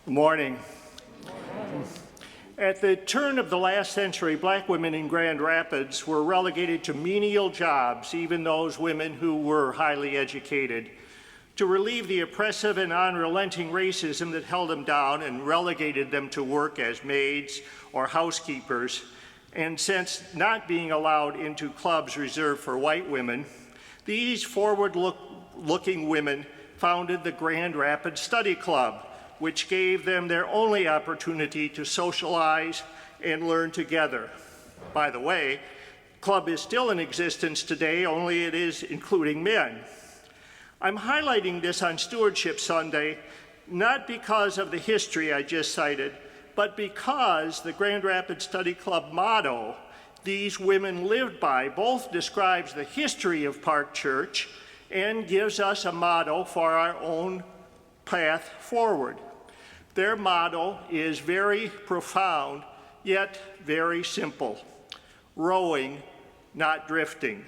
Morning. At the turn of the last century, black women in Grand Rapids were relegated to menial jobs, even those women who were highly educated. To relieve the oppressive and unrelenting racism that held them down and relegated them to work as maids or housekeepers, and since not being allowed into clubs reserved for white women, these forward-looking women founded the Grand Rapids Study Club, which gave them their only opportunity to socialize and learn together. By the way, the club is still in existence today, only it is including men. I'm highlighting this on Stewardship Sunday, not because of the history I just cited, but because the Grand Rapids Study Club motto these women lived by both describes the history of Park Church and gives us a motto for our own path forward. Their motto is very profound, yet very simple: rowing, not drifting.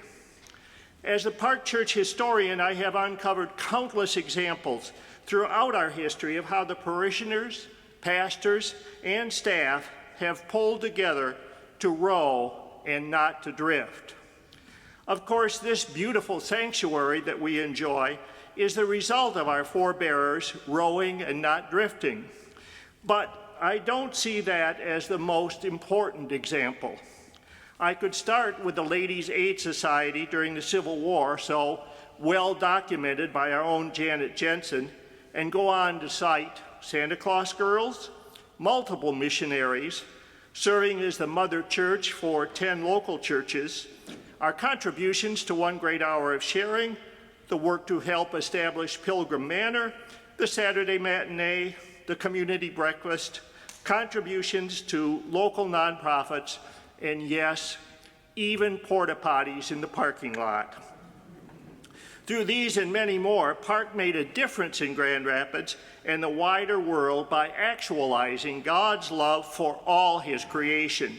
As a Park Church historian, I have uncovered countless examples throughout our history of how the parishioners, pastors, and staff have pulled together to row and not to drift. Of course, this beautiful sanctuary that we enjoy is the result of our forebears rowing and not drifting. But I don't see that as the most important example. I could start with the Ladies' Aid Society during the Civil War, so well documented by our own Janet Jensen, and go on to cite Santa Claus Girls, multiple missionaries, serving as the mother church for 10 local churches, our contributions to One Great Hour of Sharing, the work to help establish Pilgrim Manor, the Saturday Matinee, the community breakfast, contributions to local nonprofits, and yes, even porta potties in the parking lot. Through these and many more, Park made a difference in Grand Rapids and the wider world by actualizing God's love for all his creation.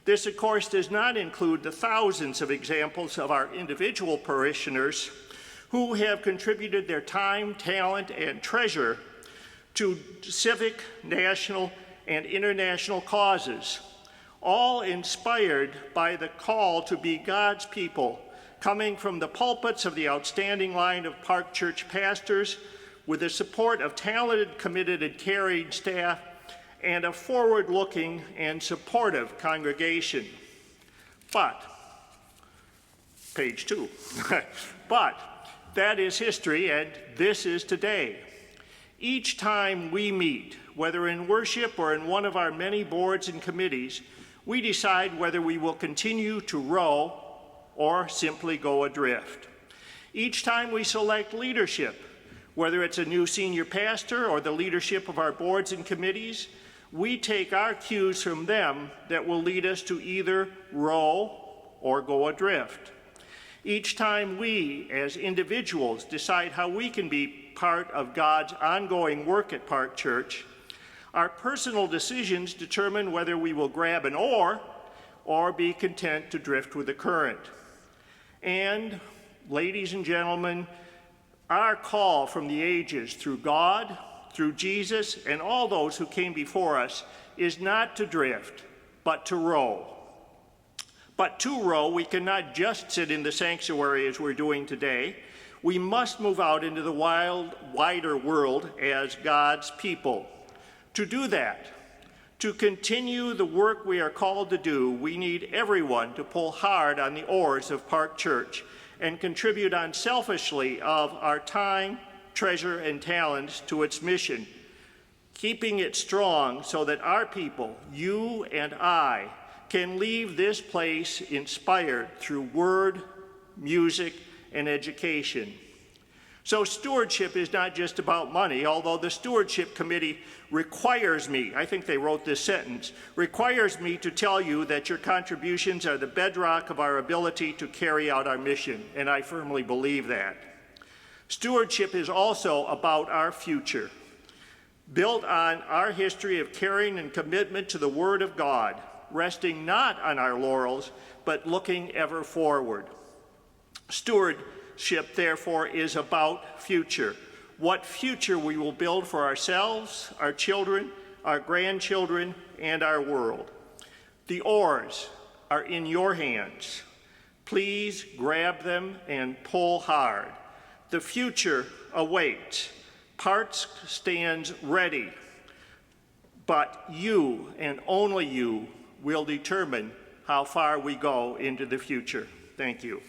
This, of course, does not include the thousands of examples of our individual parishioners who have contributed their time, talent, and treasure to civic, national, and international causes, all inspired by the call to be God's people, coming from the pulpits of the outstanding line of Park Church pastors, with the support of talented, committed, and caring staff, and a forward-looking and supportive congregation. But, page 2, but that is history, and this is today. Each time we meet, whether in worship or in one of our many boards and committees, we decide whether we will continue to row or simply go adrift. Each time we select leadership, whether it's a new senior pastor or the leadership of our boards and committees, we take our cues from them that will lead us to either row or go adrift. Each time we, as individuals, decide how we can be part of God's ongoing work at Park Church, our personal decisions determine whether we will grab an oar or be content to drift with the current. And, ladies and gentlemen, our call from the ages through God, through Jesus, and all those who came before us is not to drift, but to row. But to row, we cannot just sit in the sanctuary as we're doing today. We must move out into the wider world as God's people. To do that, to continue the work we are called to do, we need everyone to pull hard on the oars of Park Church and contribute unselfishly of our time, treasure, and talents to its mission, keeping it strong so that our people, you and I, can leave this place inspired through word, music, and education. So stewardship is not just about money, although the Stewardship Committee requires me, I think they wrote this sentence, requires me to tell you that your contributions are the bedrock of our ability to carry out our mission, and I firmly believe that. Stewardship is also about our future, built on our history of caring and commitment to the Word of God, resting not on our laurels, but looking ever forward. Stewardship, therefore, is about future, what future we will build for ourselves, our children, our grandchildren, and our world. The oars are in your hands. Please grab them and pull hard. The future awaits. Parts stands ready, but you and only you will determine how far we go into the future. Thank you.